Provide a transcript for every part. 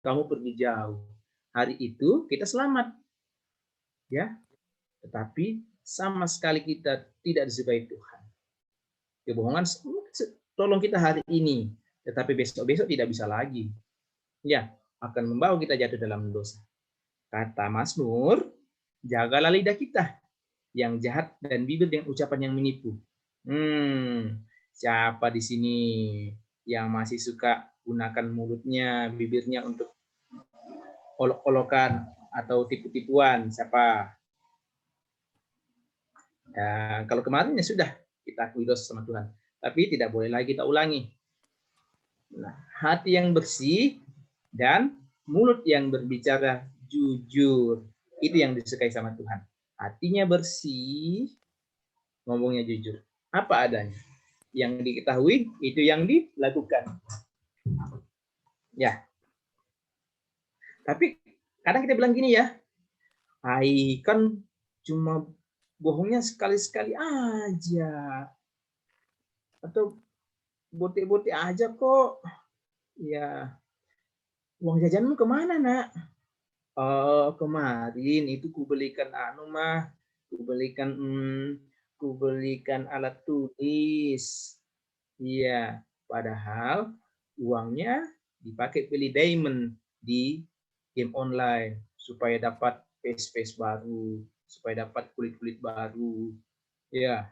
kamu pergi jauh. Hari itu kita selamat, ya. Tetapi sama sekali kita tidak disukai Tuhan. Kebohongan tolong kita hari ini, tetapi besok-besok tidak bisa lagi. Ya, akan membawa kita jatuh dalam dosa. Kata Mazmur, jagalah lidah kita yang jahat dan bibir dengan ucapan yang menipu. Siapa di sini yang masih suka gunakan mulutnya, bibirnya untuk olok-olokan atau tipu-tipuan? Siapa? Ya, kalau kemarin ya sudah, kita akui dosa sama Tuhan. Tapi tidak boleh lagi kita ulangi. Nah, hati yang bersih dan mulut yang berbicara jujur, itu yang disukai sama Tuhan. Hatinya bersih, ngomongnya jujur. Apa adanya. Yang diketahui, itu yang dilakukan. Ya. Tapi kadang kita bilang gini ya, kan cuma bohongnya sekali-sekali aja. Atau bote-bote aja kok. Ya, uang jajanmu kemana, nak? Oh, kemarin itu kubelikan kubelikan alat tulis. Iya, padahal uangnya dipakai beli diamond di game online supaya dapat face baru, supaya dapat kulit baru. Ya.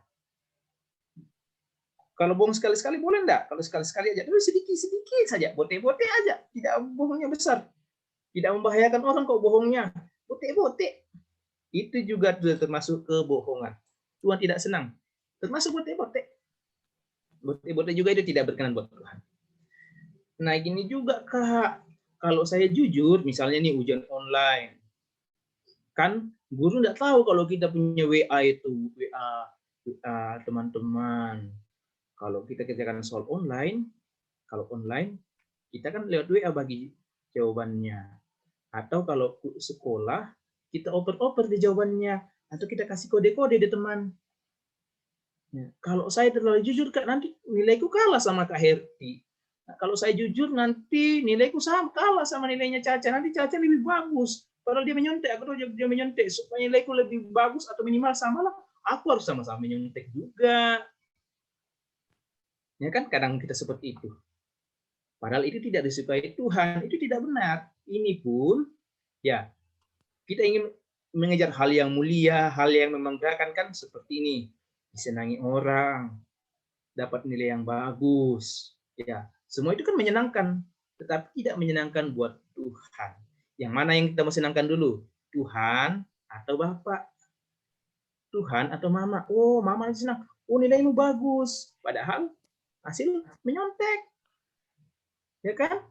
Kalau bohong sekali-sekali boleh enggak? Kalau sekali-sekali aja, sedikit-sedikit saja, bote-bote aja, tidak bohongnya besar. Tidak membahayakan orang kok bohongnya. Bote-bote. Itu juga termasuk kebohongan. Tuhan tidak senang. Termasuk bote-bote. Bote-bote juga itu tidak berkenan buat Tuhan. Nah, gini juga, Kak. Kalau saya jujur, misalnya nih ujian online. Kan guru nggak tahu kalau kita punya WA itu. WA teman-teman. Kalau kita kerjakan soal online, kita kan lewat WA bagi jawabannya. Atau kalau sekolah, kita oper-oper di jawabannya. Atau kita kasih kode-kode di teman. Ya, kalau saya terlalu jujur, Kak, nanti nilaiku kalah sama Kak Herti. Nah, kalau saya jujur, nanti nilaiku kalah sama nilainya Caca. Nanti Caca lebih bagus. Padahal dia menyontek, dia menyontek. Supaya nilaiku lebih bagus atau minimal sama lah. Aku harus sama-sama menyontek juga. Ya kan, kadang kita seperti itu. Padahal itu tidak disukai Tuhan. Itu tidak benar. Ini pun, ya, kita ingin mengejar hal yang mulia, hal yang membanggakan kan seperti ini. Disenangi orang, dapat nilai yang bagus, ya semua itu kan menyenangkan, tetapi tidak menyenangkan buat Tuhan. Yang mana yang kita mau senangkan dulu, Tuhan atau Bapak, Tuhan atau Mama? Oh, Mama senang, oh nilaimu bagus, padahal hasil menyontek, ya kan?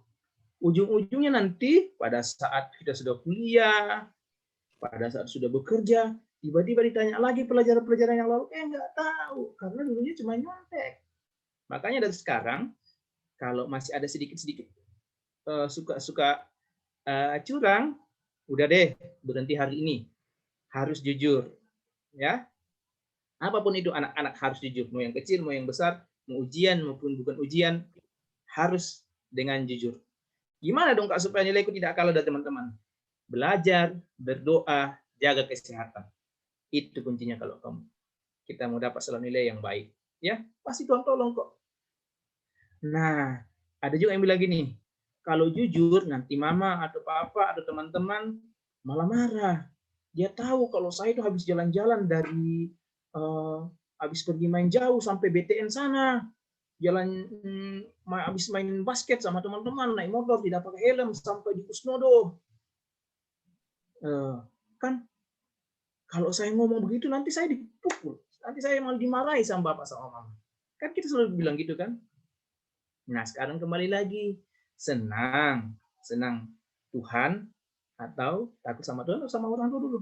Ujung-ujungnya nanti pada saat kita sudah kuliah, pada saat sudah bekerja, tiba-tiba ditanya lagi pelajaran-pelajaran yang lalu, nggak tahu, karena dulunya cuma nyontek. Makanya dari sekarang, kalau masih ada sedikit-sedikit suka-suka curang, udah deh, berhenti hari ini. Harus jujur. Ya. Apapun itu, anak-anak harus jujur. Mau yang kecil, mau yang besar, mau ujian maupun bukan ujian, harus dengan jujur. Gimana dong, Kak, supaya nilaiku tidak kalah dari teman-teman? Belajar, berdoa, jaga kesehatan. Itu kuncinya kalau kita mau dapat selalu nilai yang baik. Ya, pasti Tuhan tolong kok. Nah, ada juga yang bilang gini, kalau jujur nanti mama atau papa atau teman-teman malah marah. Dia tahu kalau saya itu habis jalan-jalan dari habis pergi main jauh sampai BTN sana, jalan habis main basket sama teman-teman, naik motor tidak pakai helm sampai di Kusnodo. Kan kalau saya ngomong begitu nanti saya dipukul, nanti saya malah dimarahi sama bapak sama mama. Kan kita selalu bilang gitu kan. Nah, sekarang kembali lagi, senang Tuhan atau takut sama Tuhan atau sama orang tua dulu?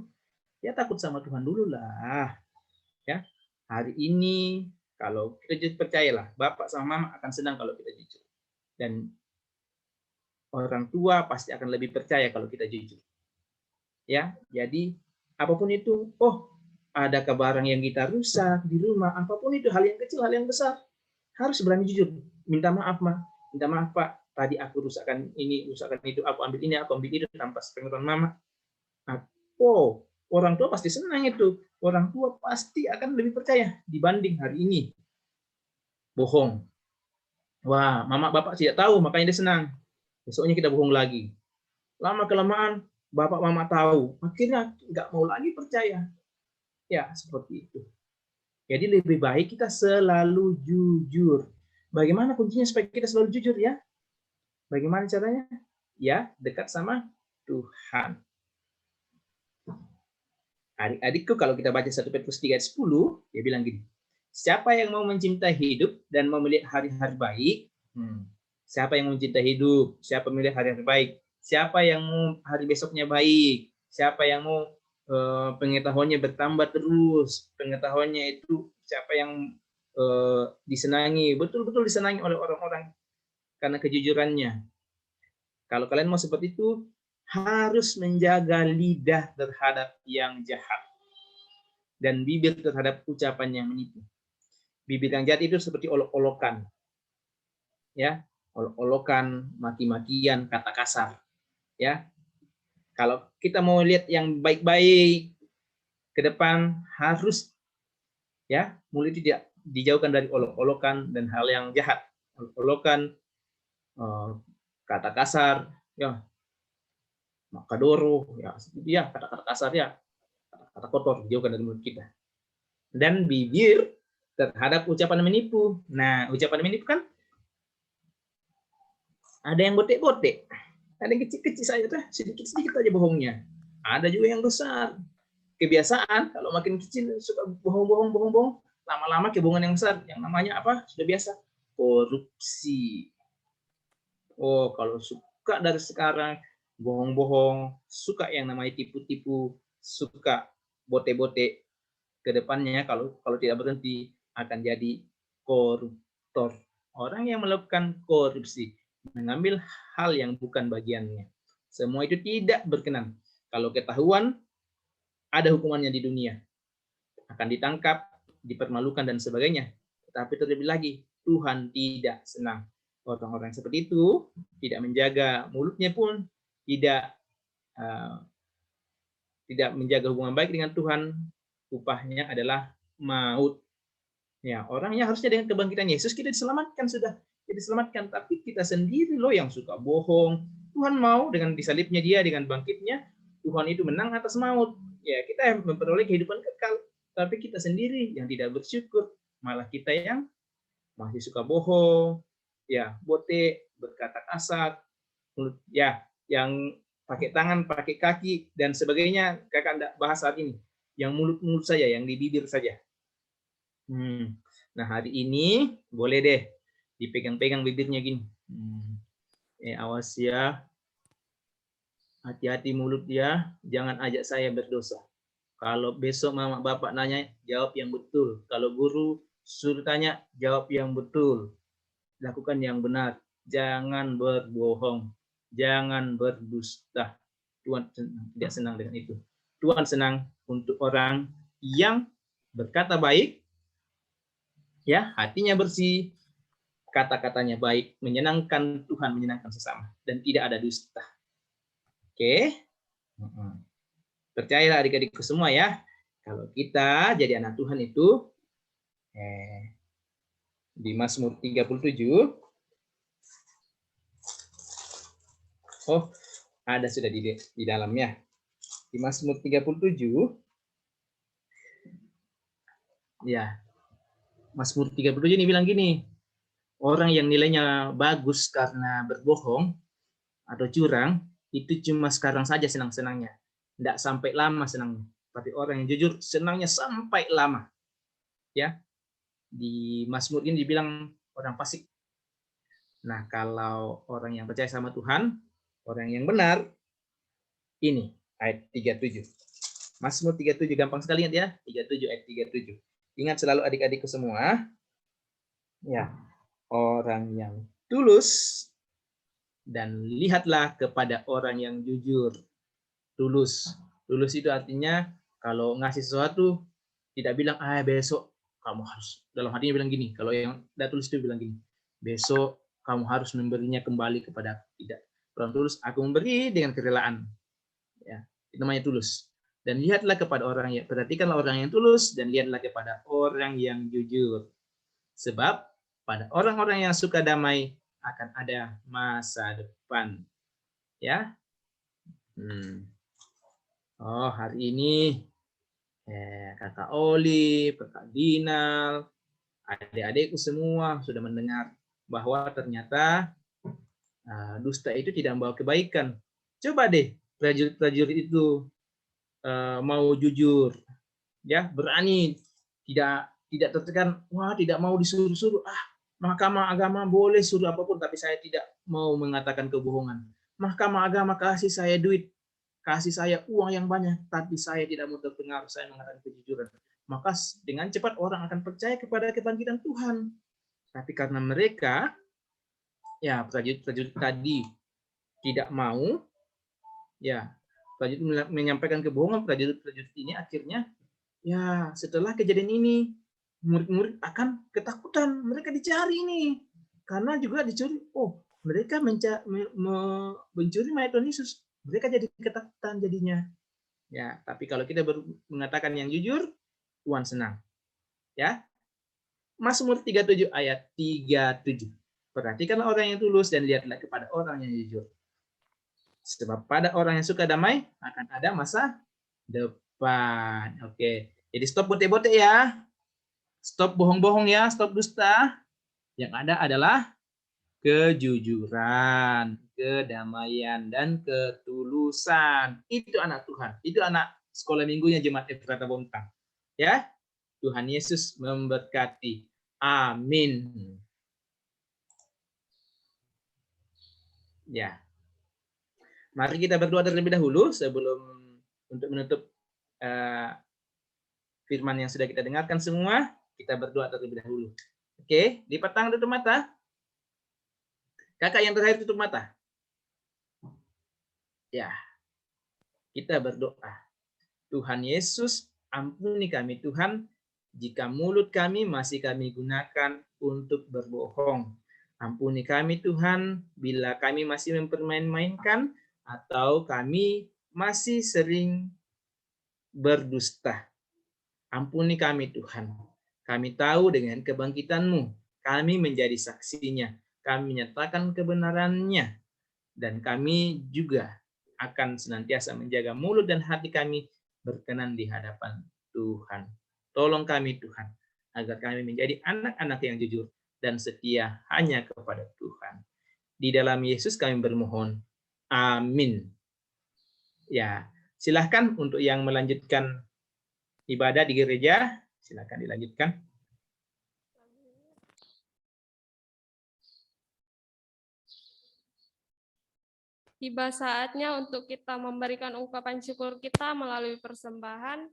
Ya takut sama Tuhan dulu lah. Ya, hari ini kalau kita percayalah, bapak sama mama akan senang kalau kita jujur. Dan orang tua pasti akan lebih percaya kalau kita jujur. Ya, jadi apapun itu, adakah barang yang kita rusak di rumah, apapun itu, hal yang kecil, hal yang besar, harus berani jujur. Minta maaf, Ma. Minta maaf, Pak. tadi aku rusakkan ini, rusakkan itu, aku ambil ini, aku ambil itu tanpa sepengetahuan mama. Oh, orang tua pasti senang itu. Orang tua pasti akan lebih percaya dibanding hari ini bohong. Wah, mama bapak tidak tahu, makanya dia senang. Besoknya kita bohong lagi. Lama kelamaan bapak mama tahu, akhirnya nggak mau lagi percaya. Ya, seperti itu. Jadi lebih baik kita selalu jujur. Bagaimana kuncinya supaya kita selalu jujur ya? Bagaimana caranya? Ya, dekat sama Tuhan. Adik-adikku, kalau kita baca 1 Petrus 3 ayat 10, dia bilang gini, siapa yang mau mencintai hidup dan mau melihat hari-hari baik, siapa yang mau mencintai hidup, siapa melihat hari-hari baik, siapa yang mau hari besoknya baik, siapa yang mau pengetahuannya bertambah terus, pengetahuannya itu siapa yang disenangi, betul-betul disenangi oleh orang-orang karena kejujurannya. Kalau kalian mau seperti itu, harus menjaga lidah terhadap yang jahat dan bibir terhadap ucapan yang menipu. Bibir yang jahat itu seperti olok-olokan, ya, olok-olokan, maki-makian, kata kasar, ya. Kalau kita mau lihat yang baik-baik ke depan, harus ya mulut tidak dijauhkan dari olok-olokan dan hal yang jahat, olok-olokan, kata kasar, ya, makadoro, ya kata-kata kasar ya, kata kotor dijauhkan dari mulut kita. Dan bibir terhadap ucapan menipu. Nah, ucapan menipu kan ada yang botek-botek, ada yang kecil-kecil saja, sedikit-sedikit aja bohongnya. Ada juga yang besar. Kebiasaan kalau makin kecil suka bohong, lama-lama kebohongan yang besar, yang namanya apa? Sudah biasa, korupsi. Oh, kalau suka dari sekarang bohong-bohong, suka yang namanya tipu-tipu, suka bote-bote, ke depannya kalau tidak berhenti akan jadi koruptor. Orang yang melakukan korupsi, mengambil hal yang bukan bagiannya. Semua itu tidak berkenan. Kalau ketahuan, ada hukumannya di dunia. Akan ditangkap, dipermalukan dan sebagainya. Tetapi terlebih lagi, Tuhan tidak senang. Orang-orang seperti itu tidak menjaga mulutnya pun, tidak menjaga hubungan baik dengan Tuhan, upahnya adalah maut. Ya, orangnya harusnya dengan kebangkitan Yesus kita diselamatkan sudah. Kita diselamatkan, tapi kita sendiri loh yang suka bohong. Tuhan mau dengan disalibnya dia, dengan bangkitnya, Tuhan itu menang atas maut. Ya, kita memperoleh kehidupan kekal, tapi kita sendiri yang tidak bersyukur, malah kita yang masih suka bohong, ya, bote, berkata kasar, ya, yang pakai tangan, pakai kaki dan sebagainya. Kakak tidak bahas saat ini. Yang mulut-mulut saja, yang di bibir saja. Nah, hari ini boleh deh dipegang-pegang bibirnya gini. Awas ya, hati-hati mulut ya, jangan ajak saya berdosa. Kalau besok mama bapak nanya, jawab yang betul. Kalau guru suruh tanya, jawab yang betul. Lakukan yang benar. Jangan berbohong. Jangan berdusta. Tuhan tidak senang dengan itu. Tuhan senang untuk orang yang berkata baik, ya, hatinya bersih, kata-katanya baik, menyenangkan Tuhan, menyenangkan sesama, dan tidak ada dusta. Oke? Percayalah adik-adikku semua ya, kalau kita jadi anak Tuhan itu, di Mazmur 37, oh, ada sudah di dalamnya. Di Mazmur 37, ya, Mazmur 37 ini bilang gini, orang yang nilainya bagus karena berbohong atau curang, itu cuma sekarang saja senang-senangnya. Tidak sampai lama senangnya. Tapi orang yang jujur senangnya sampai lama. Ya, di Mazmur ini dibilang orang fasik. Nah, kalau orang yang percaya sama Tuhan, orang yang benar, ini ayat 37. Mazmur 37, gampang sekali ingat ya, 37 ayat 37. Ingat selalu adik-adikku semua, ya, orang yang tulus, dan lihatlah kepada orang yang jujur. Tulus. Tulus itu artinya kalau ngasih sesuatu, tidak bilang, besok kamu harus, dalam hatinya bilang gini, kalau yang tidak tulus itu bilang gini, besok kamu harus memberinya kembali kepada aku. Tidak. Orang tulus, aku memberi dengan kerelaan. Ya, itu namanya tulus. Dan lihatlah kepada orang yang, perhatikanlah orang yang tulus dan lihatlah kepada orang yang jujur. Sebab pada orang-orang yang suka damai akan ada masa depan. Ya. Oh, hari ini Kakak Oli, Kakak Dinal, adik-adikku semua sudah mendengar bahwa ternyata dusta itu tidak membawa kebaikan. Coba deh prajurit-prajurit itu mau jujur, ya, berani, tidak tertekan, wah tidak mau disuruh-suruh, Mahkamah Agama boleh suruh apapun, tapi saya tidak mau mengatakan kebohongan. Mahkamah Agama kasih saya duit, kasih saya uang yang banyak, tapi saya tidak mau terpengaruh, saya mengatakan kejujuran. Maka dengan cepat orang akan percaya kepada kebangkitan Tuhan. Tapi karena mereka, ya prajurit-prajurit tadi tidak mau, ya prajurit menyampaikan kebohongan, prajurit-prajurit ini akhirnya, ya setelah kejadian ini, murid-murid akan ketakutan, mereka dicari ini, karena juga dicuri, mereka mencuri mayat Tuhan Yesus, mereka jadi ketakutan jadinya. Ya, tapi kalau kita mengatakan yang jujur, Tuhan senang. Ya. Mazmur 37 ayat 37. Perhatikanlah orang yang tulus dan lihatlah kepada orang yang jujur. Sebab pada orang yang suka damai akan ada masa depan. Oke. Jadi stop bote-bote ya. Stop bohong-bohong ya, stop dusta. Yang ada adalah kejujuran, kedamaian, dan ketulusan. Itu anak Tuhan. Itu anak sekolah minggunya Jemaat Efrata Bontang. Ya, Tuhan Yesus memberkati. Amin. Ya. Mari kita berdoa terlebih dahulu sebelum untuk menutup firman yang sudah kita dengarkan semua. Kita berdoa terlebih dahulu. Oke, lipat tangan, tutup mata. Kakak yang terakhir tutup mata. Ya, kita berdoa. Tuhan Yesus, ampuni kami Tuhan, jika mulut kami masih kami gunakan untuk berbohong. Ampuni kami Tuhan, bila kami masih mempermain-mainkan atau kami masih sering berdusta. Ampuni kami Tuhan. Kami tahu dengan kebangkitan-Mu, kami menjadi saksinya. Kami menyatakan kebenarannya. Dan kami juga akan senantiasa menjaga mulut dan hati kami berkenan di hadapan Tuhan. Tolong kami Tuhan, agar kami menjadi anak-anak yang jujur dan setia hanya kepada Tuhan. Di dalam Yesus kami bermohon. Amin. Ya, silahkan untuk yang melanjutkan ibadah di gereja, silahkan dilanjutkan. Tiba saatnya untuk kita memberikan ungkapan syukur kita melalui persembahan.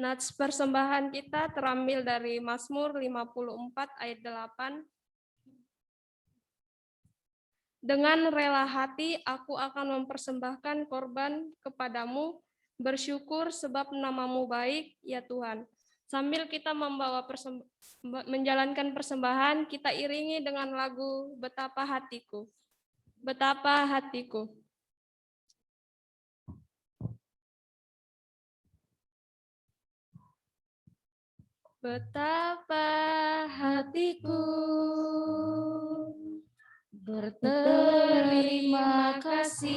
Nats persembahan kita terambil dari Mazmur 54 ayat 8. Dengan rela hati aku akan mempersembahkan korban kepadamu, bersyukur sebab nama-Mu baik, ya Tuhan. Sambil kita menjalankan persembahan, kita iringi dengan lagu Betapa Hatiku. Betapa hatiku. Betapa hatiku berterima kasih,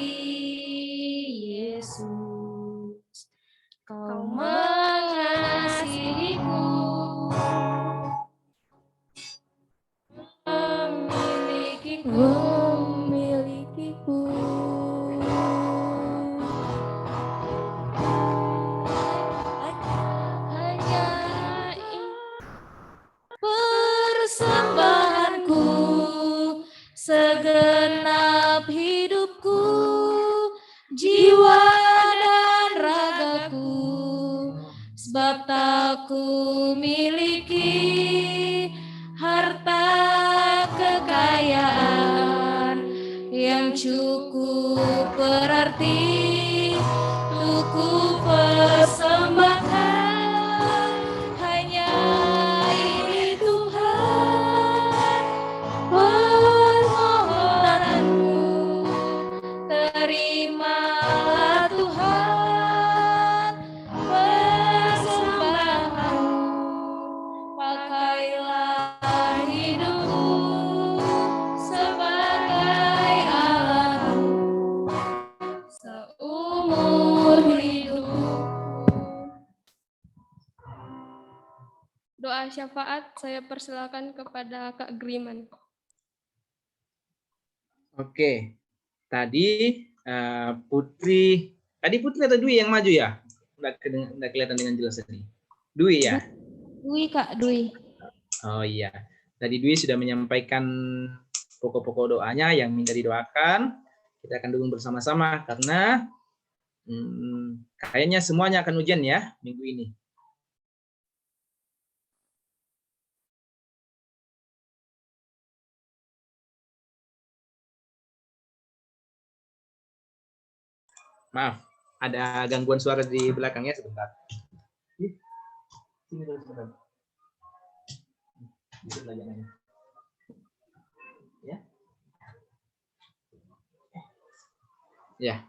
Yesus, Kau mengasihiku, memilikiku, sebab tak ku miliki harta kekayaan yang cukup berarti untuk ku persembahkan. Hanya ini Tuhan permohonanku, terimalah Tuhan persembahanku, pakailah hidupku sebagai alatmu seumur hidup. Doa syafaat saya persilakan kepada Kak Griman. Oke, tadi Putri atau Dwi yang maju ya? Nggak kelihatan dengan jelas tadi. Dwi ya? Dwi Kak, Dwi. Oh iya, tadi Dwi sudah menyampaikan pokok-pokok doanya yang minta didoakan. Kita akan dukung bersama-sama karena kayaknya semuanya akan ujian ya minggu ini. Maaf, ada gangguan suara di belakangnya sebentar. Sini dulu sebentar. Ya. Ya.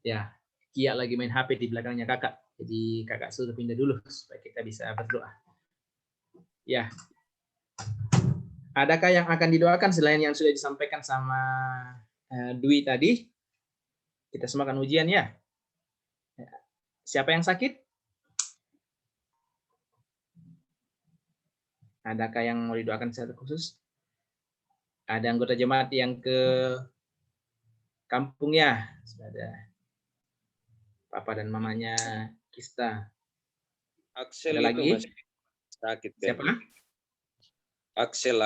Ya, Kia lagi main HP di belakangnya kakak. Jadi kakak suruh pindah dulu supaya kita bisa berdoa. Ya. Adakah yang akan didoakan selain yang sudah disampaikan sama Dwi tadi? Kita semua akan ujian ya. Siapa yang sakit? Adakah yang mau didoakan secara khusus? Ada anggota jemaat yang ke kampung ya? Sudah ada papa dan mamanya Kista. Axel Ada itu lagi? masih sakit. Ben. Siapa? Axel.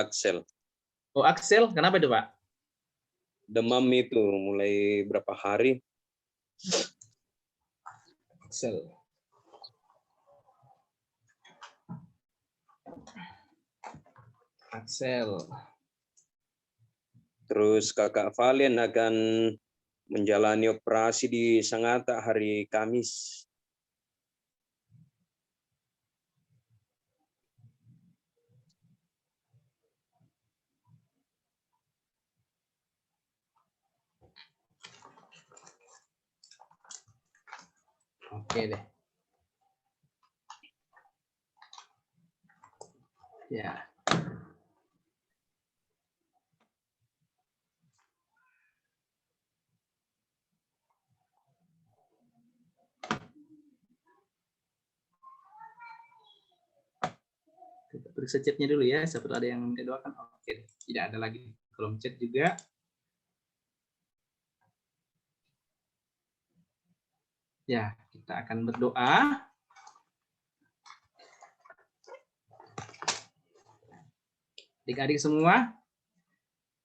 Oh, Axel. Kenapa itu, Pak? Demam itu mulai berapa hari. Axel. Terus kakak Valen akan menjalani operasi di Sangatta hari Kamis. Oke deh. Ya. Kita periksa chatnya dulu ya. Siapa ada yang minta doakan? Oke, tidak ada lagi kolom chat juga. Ya, kita akan berdoa. Adik-adik semua,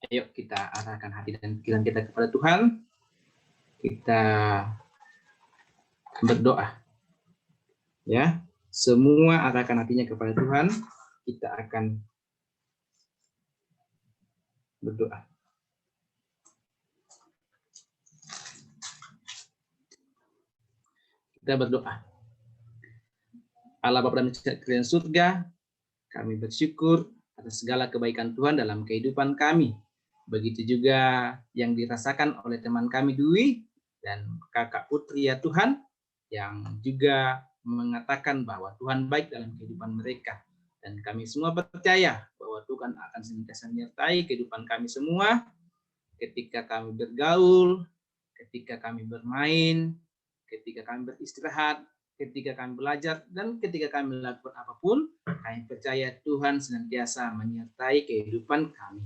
ayo kita arahkan hati dan pikiran kita kepada Tuhan. Kita berdoa. Ya, semua arahkan hatinya kepada Tuhan. Kita akan berdoa. Kita berdoa. Allah Bapa dan Sekalian surga, kami bersyukur atas segala kebaikan Tuhan dalam kehidupan kami. Begitu juga yang dirasakan oleh teman kami Dwi dan kakak Putri ya Tuhan, yang juga mengatakan bahwa Tuhan baik dalam kehidupan mereka. Dan kami semua percaya bahwa Tuhan akan senantiasa menyertai kehidupan kami semua ketika kami bergaul, ketika kami bermain, ketika kami beristirahat, ketika kami belajar, dan ketika kami melakukan apapun, kami percaya Tuhan senantiasa menyertai kehidupan kami.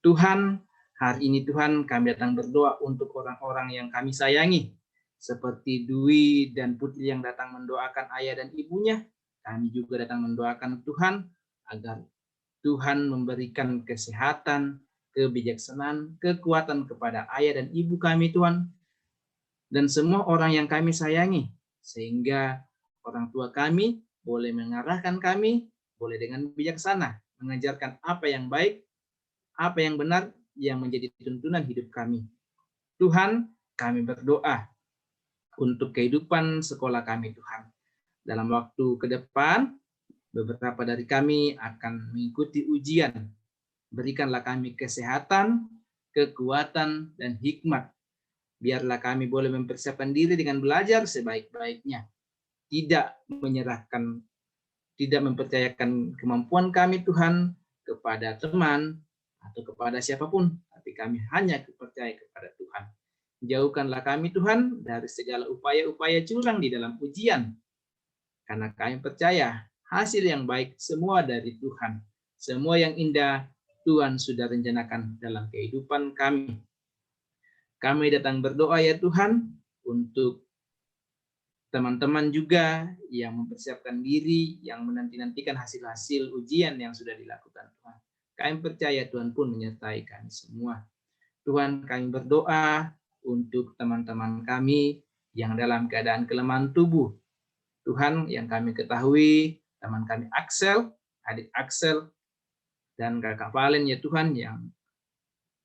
Tuhan, hari ini Tuhan kami datang berdoa untuk orang-orang yang kami sayangi, seperti Dwi dan Putri yang datang mendoakan ayah dan ibunya. Kami juga datang mendoakan Tuhan agar Tuhan memberikan kesehatan, kebijaksanaan, kekuatan kepada ayah dan ibu kami Tuhan, dan semua orang yang kami sayangi, sehingga Orang tua kami boleh mengarahkan kami, boleh dengan bijaksana mengajarkan apa yang baik, apa yang benar, yang menjadi tuntunan hidup kami. Tuhan, kami berdoa untuk kehidupan sekolah kami, Tuhan. Dalam waktu ke depan, beberapa dari kami akan mengikuti ujian. Berikanlah kami kesehatan, kekuatan, dan hikmat. Biarlah kami boleh mempersiapkan diri dengan belajar sebaik-baiknya. Tidak menyerahkan, tidak mempercayakan kemampuan kami, Tuhan, kepada teman atau kepada siapapun, tapi kami hanya percaya kepada Tuhan. Jauhkanlah kami, Tuhan, dari segala upaya-upaya curang di dalam ujian, karena kami percaya hasil yang baik semua dari Tuhan. Semua yang indah Tuhan sudah rencanakan dalam kehidupan kami. Kami datang berdoa ya Tuhan untuk teman-teman juga yang mempersiapkan diri, yang menanti-nantikan hasil-hasil ujian yang sudah dilakukan Tuhan. Kami percaya Tuhan pun menyertai kami semua. Tuhan, kami berdoa untuk teman-teman kami yang dalam keadaan kelemahan tubuh. Tuhan, yang kami ketahui, teman kami Axel, adik Axel, dan kakak Valen ya Tuhan, yang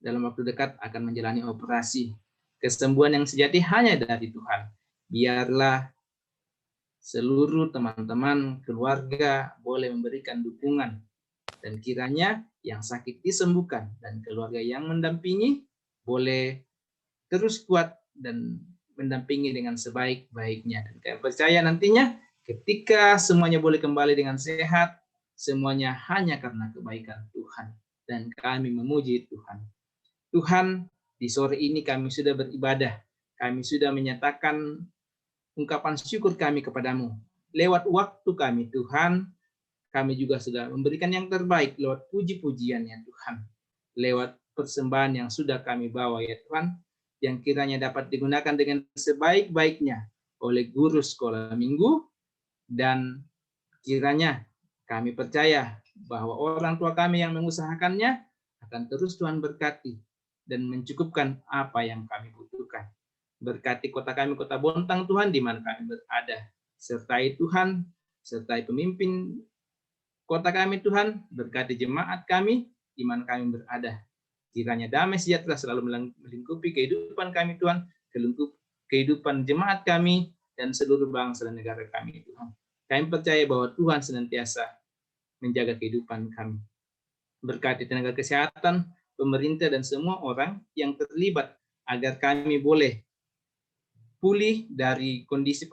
dalam waktu dekat akan menjalani operasi. Kesembuhan yang sejati hanya dari Tuhan. Biarlah seluruh teman-teman, keluarga boleh memberikan dukungan. Dan kiranya yang sakit disembuhkan dan keluarga yang mendampingi boleh terus kuat dan mendampingi dengan sebaik-baiknya. Dan kami percaya nantinya ketika semuanya boleh kembali dengan sehat, semuanya hanya karena kebaikan Tuhan. Dan kami memuji Tuhan. Tuhan, di sore ini kami sudah beribadah. Kami sudah menyatakan ungkapan syukur kami kepadamu. Lewat waktu kami, Tuhan, kami juga sudah memberikan yang terbaik lewat puji-pujiannya, Tuhan. Lewat persembahan yang sudah kami bawa, ya Tuhan, yang kiranya dapat digunakan dengan sebaik-baiknya oleh guru sekolah minggu, dan kiranya kami percaya bahwa orang tua kami yang mengusahakannya akan terus Tuhan berkati dan mencukupkan apa yang kami butuhkan. Berkati kota kami, Kota Bontang, Tuhan, di mana kami berada. Sertai Tuhan, sertai pemimpin kota kami, Tuhan, berkati jemaat kami, di mana kami berada. Kiranya damai sejahtera selalu melingkupi kehidupan kami, Tuhan, kehidupan jemaat kami, dan seluruh bangsa dan negara kami, Tuhan. Kami percaya bahwa Tuhan senantiasa menjaga kehidupan kami. Berkati tenaga kesehatan, pemerintah, dan semua orang yang terlibat, agar kami boleh pulih dari kondisi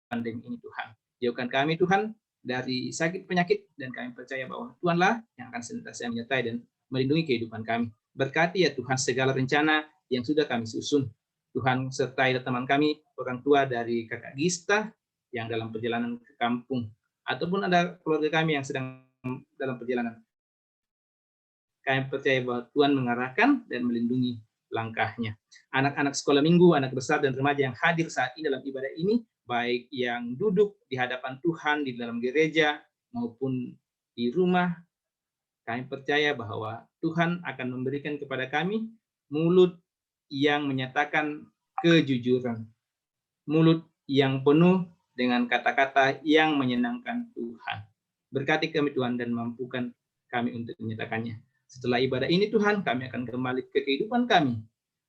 pandemi ini, Tuhan. Jauhkan kami, Tuhan, dari sakit penyakit, dan kami percaya bahwa Tuhanlah yang akan senantiasa menyertai dan melindungi kehidupan kami. Berkati ya Tuhan segala rencana yang sudah kami susun. Tuhan sertai teman kami, orang tua dari kakak Gista yang dalam perjalanan ke kampung, ataupun ada keluarga kami yang sedang dalam perjalanan. Kami percaya bahwa Tuhan mengarahkan dan melindungi langkahnya. Anak-anak sekolah minggu, anak besar dan remaja yang hadir saat ini dalam ibadah ini, baik yang duduk di hadapan Tuhan di dalam gereja maupun di rumah, kami percaya bahwa Tuhan akan memberikan kepada kami mulut yang menyatakan kejujuran, mulut yang penuh dengan kata-kata yang menyenangkan Tuhan. Berkati kami Tuhan dan mampukan kami untuk menyatakannya. Setelah ibadah ini Tuhan, kami akan kembali ke kehidupan kami.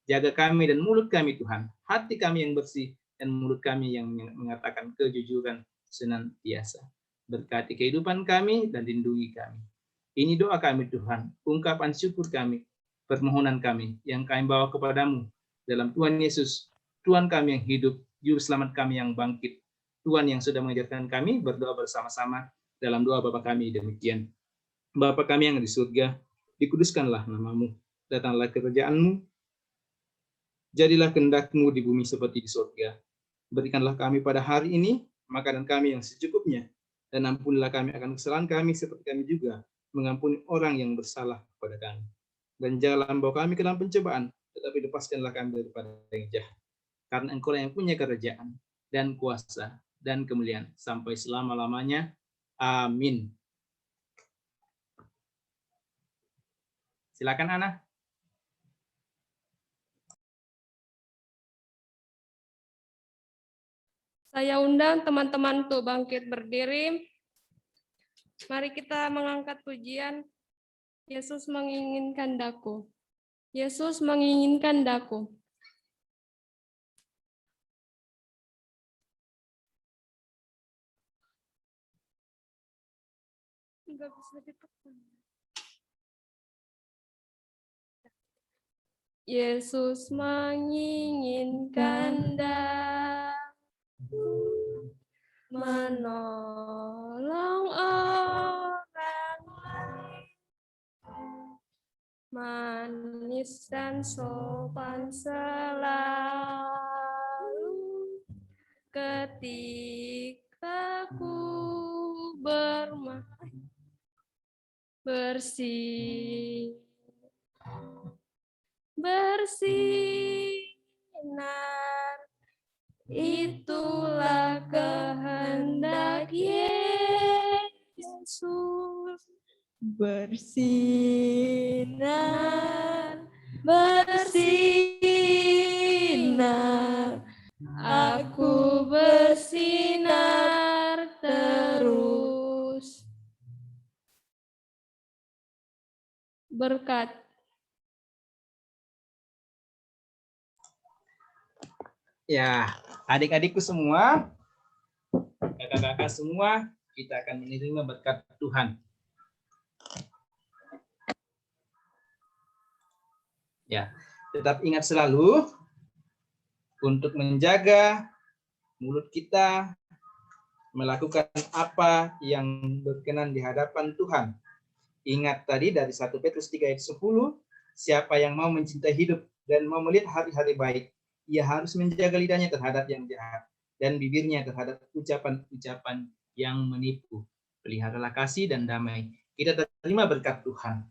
Jaga kami dan mulut kami Tuhan, hati kami yang bersih dan mulut kami yang mengatakan kejujuran senantiasa. Berkati kehidupan kami dan lindungi kami. Ini doa kami Tuhan, ungkapan syukur kami, permohonan kami yang kami bawa kepadamu dalam Tuhan Yesus, Tuhan kami yang hidup, Juru Selamat kami yang bangkit, Tuhan yang sudah mengajarkan kami berdoa bersama-sama dalam doa Bapa kami demikian. Bapa kami yang di surga, dikuduskanlah namamu, datanglah kerajaan-Mu, jadilah kehendak-Mu di bumi seperti di surga. Berikanlah kami pada hari ini makanan kami yang secukupnya, dan ampunilah kami akan kesalahan kami seperti kami juga mengampuni orang yang bersalah kepada kami. Dan janganlah membawa kami ke dalam pencobaan, tetapi lepaskanlah kami daripada yang jahat. Karena Engkau yang punya kerajaan dan kuasa dan kemuliaan sampai selama-lamanya. Amin. Silakan Ana. Saya undang teman-teman untuk bangkit berdiri. Mari kita mengangkat pujian. Yesus menginginkan daku. Yesus menginginkan daku. Enggak bisa ditekan. Yesus menginginkan daku menolong orang lain, manis dan sopan selalu ketika ku bersinar, itulah kehendak Yesus. Bersinar, bersinar, Aku bersinar terus. Berkat. Ya, adik-adikku semua, kakak-kakak semua, kita akan menerima berkat Tuhan. Ya, tetap ingat selalu untuk menjaga mulut kita, melakukan apa yang berkenan di hadapan Tuhan. Ingat tadi dari 1 Petrus 3 ayat 10, siapa yang mau mencintai hidup dan mau melihat hari-hari baik, ia harus menjaga lidahnya terhadap yang jahat dan bibirnya terhadap ucapan-ucapan yang menipu. Peliharalah kasih dan damai. Kita terima berkat Tuhan.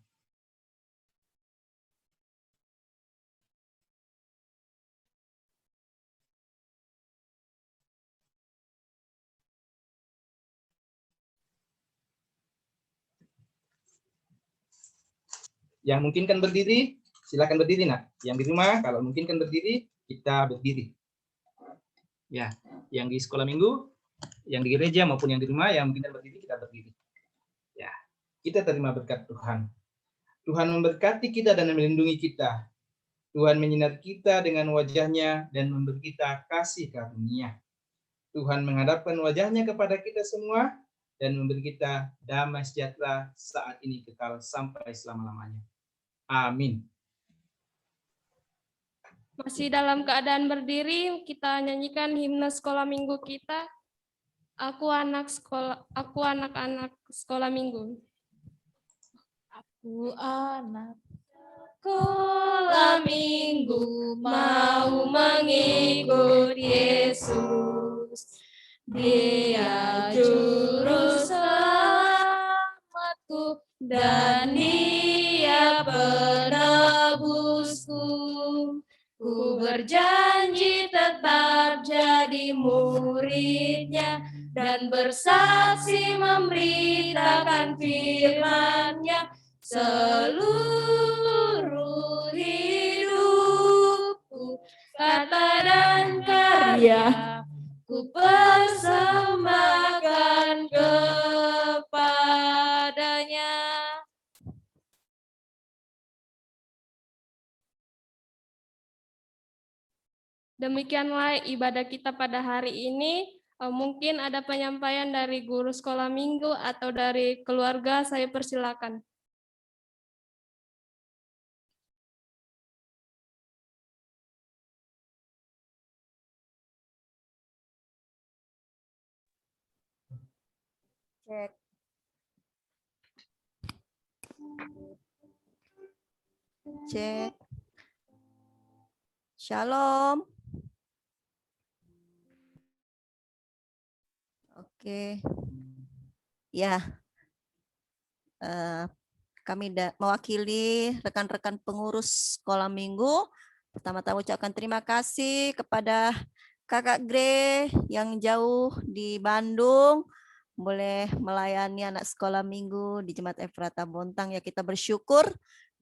Yang mungkin kan berdiri, silakan berdiri, nak. Yang di rumah, kalau mungkin kan berdiri, kita berdiri. Ya, yang di sekolah minggu, yang di gereja maupun yang di rumah, yang mungkin kan berdiri, kita berdiri. Ya, kita terima berkat Tuhan. Tuhan memberkati kita dan melindungi kita. Tuhan menyinari kita dengan wajah-Nya dan memberi kita kasih karunia. Tuhan menghadapkan wajah-Nya kepada kita semua dan memberi kita damai sejahtera saat ini kekal sampai selama-lamanya. Amin. Masih dalam keadaan berdiri, kita nyanyikan himne sekolah minggu kita. Aku anak-anak sekolah minggu. Aku anak Sekolah minggu mau mengikut Yesus. Dia juru selamatku dan Dia penebusku. Ku berjanji tetap jadi murid-Nya dan bersaksi memberitakan firman-Nya seluruh hidupku, kata dan karya ku persembahkan kepadanya. Demikianlah ibadah kita pada hari ini. Mungkin ada penyampaian dari guru sekolah minggu atau dari keluarga, saya persilakan. cek. Cek. Shalom. Oke. Ya. Kami mewakili rekan-rekan pengurus sekolah minggu. Pertama-tama ucapkan terima kasih kepada Kakak Gre yang jauh di Bandung boleh melayani anak sekolah minggu di Jemaat Efrata Bontang. Ya, kita bersyukur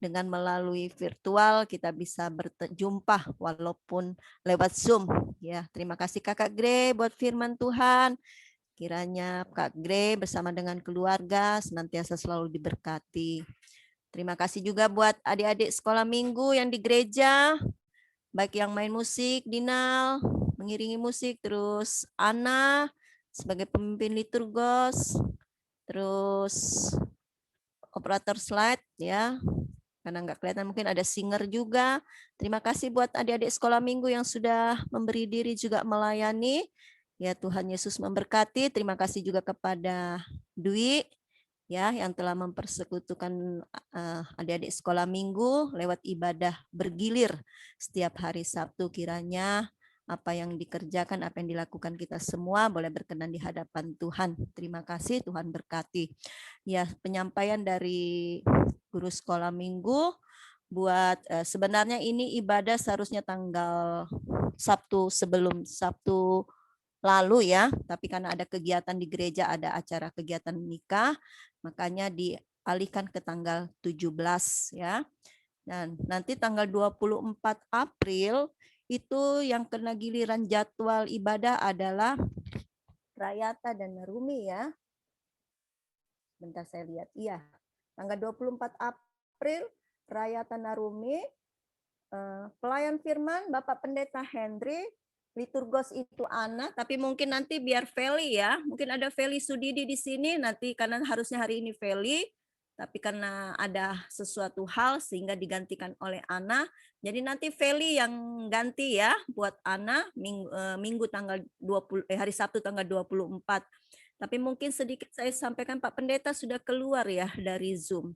dengan melalui virtual kita bisa berjumpa walaupun lewat Zoom. Ya, terima kasih Kakak Gre buat firman Tuhan. Kiranya Kak Gre bersama dengan keluarga senantiasa selalu diberkati. Terima kasih juga buat adik-adik sekolah minggu yang di gereja, baik yang main musik, Dinal, mengiringi musik, terus Ana sebagai pemimpin liturgos, terus operator slide ya, karena nggak kelihatan mungkin ada singer juga. Terima kasih buat adik-adik sekolah minggu yang sudah memberi diri juga melayani. Ya Tuhan Yesus memberkati. Terima kasih juga kepada Dwi ya yang telah mempersekutukan adik-adik sekolah minggu lewat ibadah bergilir setiap hari Sabtu. Kiranya apa yang dikerjakan, apa yang dilakukan kita semua boleh berkenan di hadapan Tuhan. Terima kasih, Tuhan berkati. Ya, penyampaian dari guru sekolah minggu buat sebenarnya ini ibadah seharusnya tanggal Sabtu sebelum Sabtu lalu ya, tapi karena ada kegiatan di gereja, ada acara kegiatan nikah, makanya dialihkan ke tanggal 17 ya. Dan nanti tanggal 24 April itu yang kena giliran jadwal ibadah adalah Rayata dan Narumi ya. Bentar saya lihat. Iya. Tanggal 24 April Rayata Narumi, pelayan firman Bapak Pendeta Henry, liturgos itu Ana, tapi mungkin nanti biar Feli ya. Mungkin ada Feli Sudidi di sini nanti karena harusnya hari ini Feli, tapi karena ada sesuatu hal sehingga digantikan oleh Ana. Jadi nanti Feli yang ganti ya buat Ana minggu tanggal 20 hari Sabtu tanggal 24. Tapi mungkin sedikit saya sampaikan Pak Pendeta sudah keluar ya dari Zoom.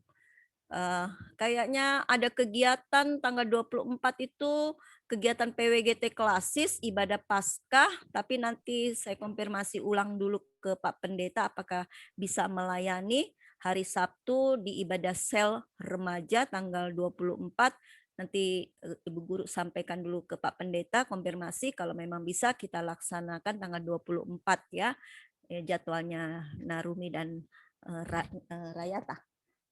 Kayaknya ada kegiatan tanggal 24 itu kegiatan PWGT klasis ibadah Paskah, tapi nanti saya konfirmasi ulang dulu ke Pak Pendeta apakah bisa melayani hari Sabtu di ibadah sel remaja tanggal 24. Nanti Ibu Guru sampaikan dulu ke Pak Pendeta konfirmasi kalau memang bisa kita laksanakan tanggal 24 ya, jadwalnya Narumi dan Rayata.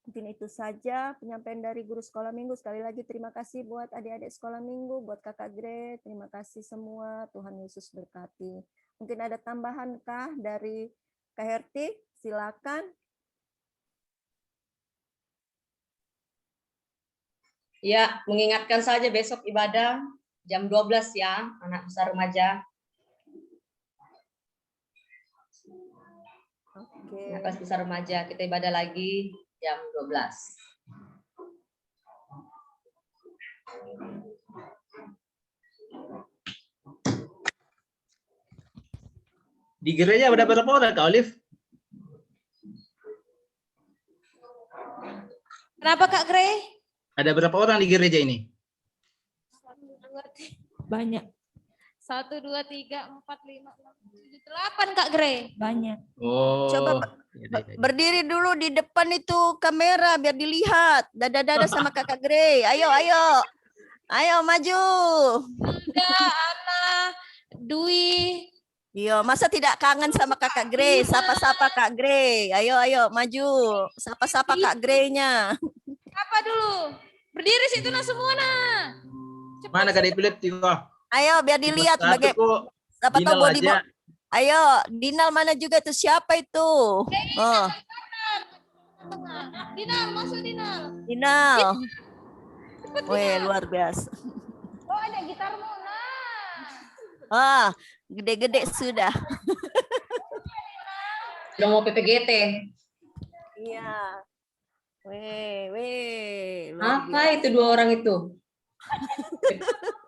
Mungkin itu saja penyampaian dari guru sekolah minggu. Sekali lagi terima kasih buat adik-adik sekolah minggu, buat Kakak Gre, terima kasih semua. Tuhan Yesus berkati. Mungkin ada tambahan kah dari Kak Herti? Silakan. Ya, mengingatkan saja besok ibadah jam 12 ya, anak besar remaja. Oke. Anak besar remaja, kita ibadah lagi jam 12. Di gereja ada berapa orang Kak Olive? Kenapa Kak Gre? Ada berapa orang di gereja ini? Banyak. 1, 2, 3, 4, 5, 6, 7, 8 Kak Gre. Banyak. Oh. Coba ya. berdiri dulu di depan itu kamera biar dilihat. Dada-dada sama Kakak Gre. Ayo, ayo. Ayo maju. Ada Ana, Dwi. Iya, masa tidak kangen sama Kakak Gre? Sapa-sapa Kak Gre. Ayo, ayo maju. Sapa-sapa Kak Gre-nya. Apa dulu? Berdiri situ nah semua nah. Mana Kak Dipilih tiga? Ayo biar dilihat bagaimana. Siapa tahu body aja. Ayo, Dinal mana juga tuh siapa itu? Oh, Dinal, masuk Dinal. Dinal. Weh, luar biasa. Oh, ada gitarmu nah. Ah, gede-gede sudah. Udah mau PPGT. Iya. Weh. luar Apa biasa. itu 2 orang itu?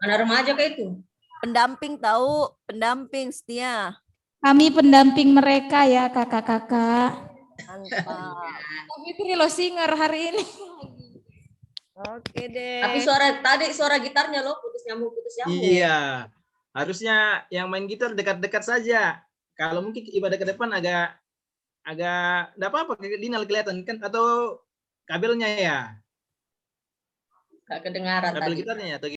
Anak remaja kayak itu? Pendamping tahu, pendamping setia. Kami pendamping mereka ya kakak-kakak. Mantap. Fitri lo singer hari ini. Oke deh. Tapi suara gitarnya loh putus nyambung. Iya. Harusnya yang main gitar dekat-dekat saja. Kalau mungkin ibadah ke depan agak enggak apa-apa Dinal kelihatan kan atau kabelnya ya? Gak kedengaran Kabel tadi. gitarnya ya atau